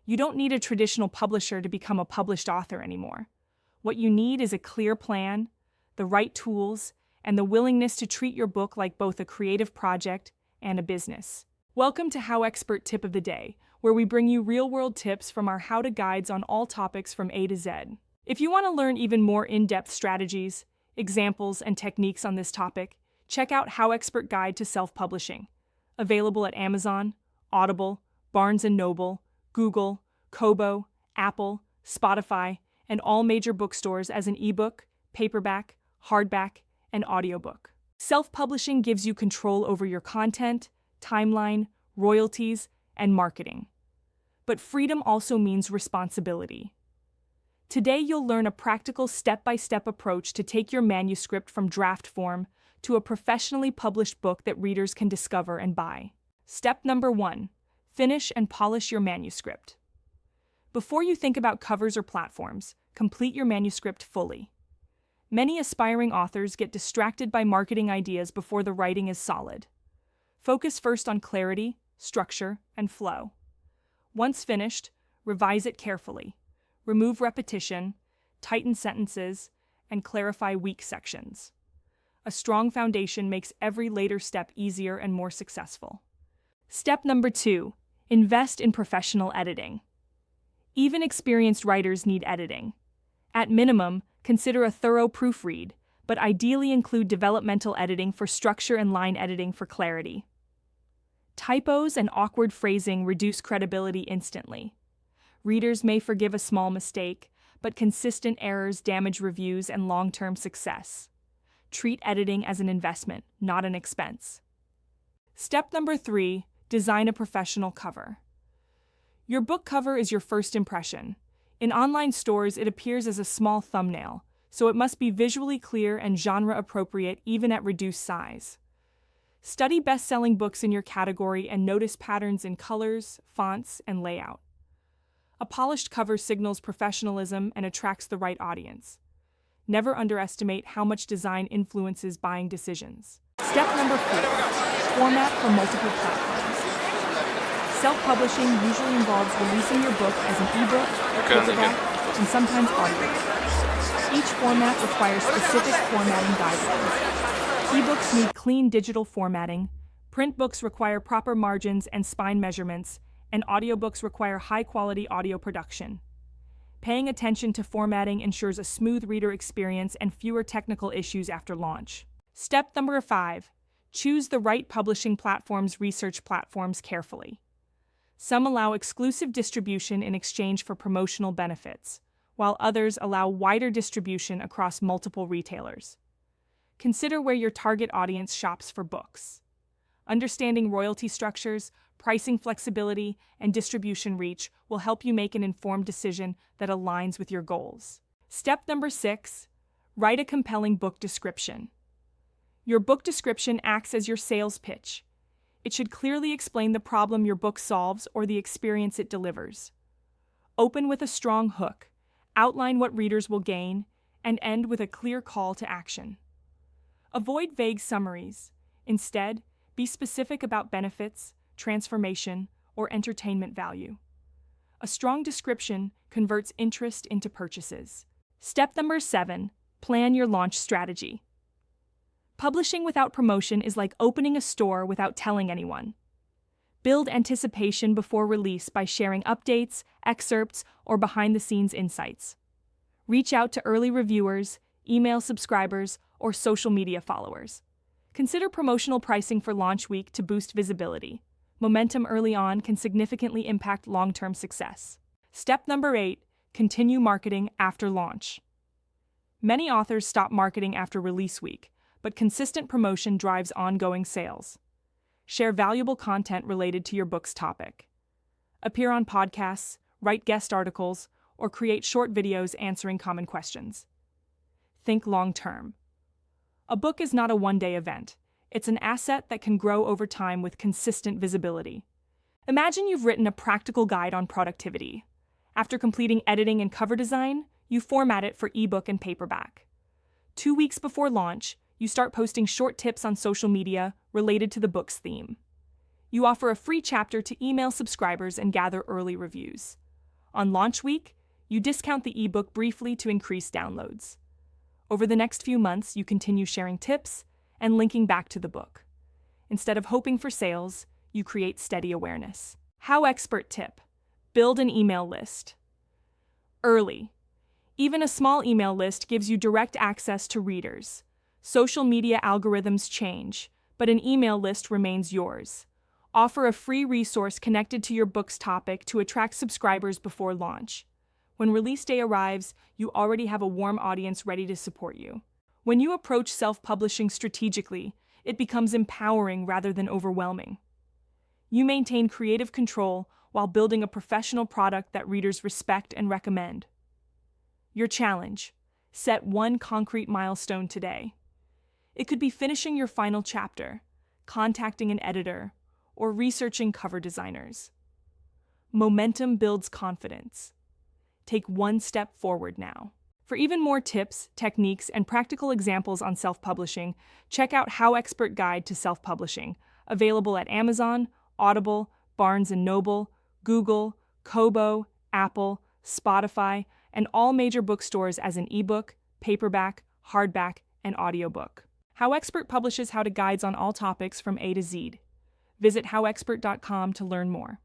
You don't need a traditional publisher to become a published author anymore. What you need is a clear plan, the right tools, and the willingness to treat your book like both a creative project and a business. Welcome to HowExpert Tip of the Day, where we bring you real-world tips from our how-to guides on all topics from A to Z. If you want to learn even more in-depth strategies, examples, and techniques on this topic, check out HowExpert Guide to Self-Publishing, available at Amazon, Audible, Barnes & Noble, Google, Kobo, Apple, Spotify, and all major bookstores as an ebook, paperback, hardback, and audiobook. Self-publishing gives you control over your content, timeline, royalties, and marketing. But freedom also means responsibility. Today you'll learn a practical step-by-step approach to take your manuscript from draft form to a professionally published book that readers can discover and buy. Step number 1. Finish and polish your manuscript. Before you think about covers or platforms, complete your manuscript fully. Many aspiring authors get distracted by marketing ideas before the writing is solid. Focus first on clarity, structure, and flow. Once finished, revise it carefully. Remove repetition, tighten sentences, and clarify weak sections. A strong foundation makes every later step easier and more successful. Step number 2. Invest in professional editing. Even experienced writers need editing. At minimum, consider a thorough proofread, but ideally include developmental editing for structure and line editing for clarity. Typos and awkward phrasing reduce credibility instantly. Readers may forgive a small mistake, but consistent errors damage reviews and long-term success. Treat editing as an investment, not an expense. Step number 3. Design a professional cover. Your book cover is your first impression. In online stores, it appears as a small thumbnail, so it must be visually clear and genre-appropriate even at reduced size. Study best-selling books in your category and notice patterns in colors, fonts, and layout. A polished cover signals professionalism and attracts the right audience. Never underestimate how much design influences buying decisions. Step number 4. Format for multiple platforms. Self-publishing usually involves releasing your book as an ebook, paperback, and sometimes audiobook. Each format requires specific formatting guidelines. Ebooks need clean digital formatting, print books require proper margins and spine measurements, and audiobooks require high-quality audio production. Paying attention to formatting ensures a smooth reader experience and fewer technical issues after launch. Step number 5. Choose the right publishing platforms. Research platforms carefully. Some allow exclusive distribution in exchange for promotional benefits, while others allow wider distribution across multiple retailers. Consider where your target audience shops for books. Understanding royalty structures, pricing flexibility, and distribution reach will help you make an informed decision that aligns with your goals. Step number 6. Write a compelling book description. Your book description acts as your sales pitch. It should clearly explain the problem your book solves or the experience it delivers. Open with a strong hook, outline what readers will gain, and end with a clear call to action. Avoid vague summaries. Instead, be specific about benefits, transformation, or entertainment value. A strong description converts interest into purchases. Step number 7. Plan your launch strategy. Publishing without promotion is like opening a store without telling anyone. Build anticipation before release by sharing updates, excerpts, or behind-the-scenes insights. Reach out to early reviewers, email subscribers, or social media followers. Consider promotional pricing for launch week to boost visibility. Momentum early on can significantly impact long-term success. Step number 8. Continue marketing after launch. Many authors stop marketing after release week, but consistent promotion drives ongoing sales. Share valuable content related to your book's topic. Appear on podcasts, write guest articles, or create short videos answering common questions. Think long-term. A book is not a one-day event. It's an asset that can grow over time with consistent visibility. Imagine you've written a practical guide on productivity. After completing editing and cover design, you format it for ebook and paperback. 2 weeks before launch, you start posting short tips on social media related to the book's theme. You offer a free chapter to email subscribers and gather early reviews. On launch week, you discount the ebook briefly to increase downloads. Over the next few months, you continue sharing tips and linking back to the book. Instead of hoping for sales, you create steady awareness. HowExpert tip: build an email list. Early. Even a small email list gives you direct access to readers. Social media algorithms change, but an email list remains yours. Offer a free resource connected to your book's topic to attract subscribers before launch. When release day arrives, you already have a warm audience ready to support you. When you approach self-publishing strategically, it becomes empowering rather than overwhelming. You maintain creative control while building a professional product that readers respect and recommend. Your challenge: set one concrete milestone today. It could be finishing your final chapter, contacting an editor, or researching cover designers. Momentum builds confidence. Take one step forward now. For even more tips, techniques, and practical examples on self-publishing, check out HowExpert Guide to Self-Publishing, available at Amazon, Audible, Barnes & Noble, Google, Kobo, Apple, Spotify, and all major bookstores as an ebook, paperback, hardback, and audiobook. HowExpert publishes how-to guides on all topics from A to Z. Visit howexpert.com to learn more.